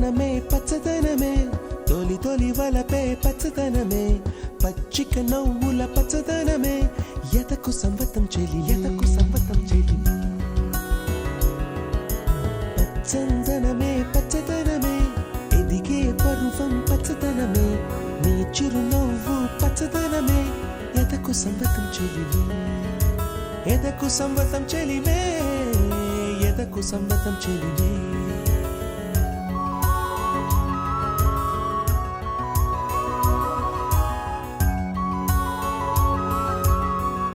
పచ్చదనమే పచ్చదనమే తొలి తొలి వలపే పచ్చదనమే పచ్చిక నవ్వుల పచ్చదనమే ఎదకు సంవతం చెలి ఎదకు సంవతం చెలి పచ్చదనమే పచ్చదనమే ఎదిగే పరువం పచ్చదనమే నీ చిరునవ్వు పచ్చదనమే ఎదకు సంవతం చెలిమే ఎదకు సంవతం చెలిమే ఎదకు సంవతం చెలిమే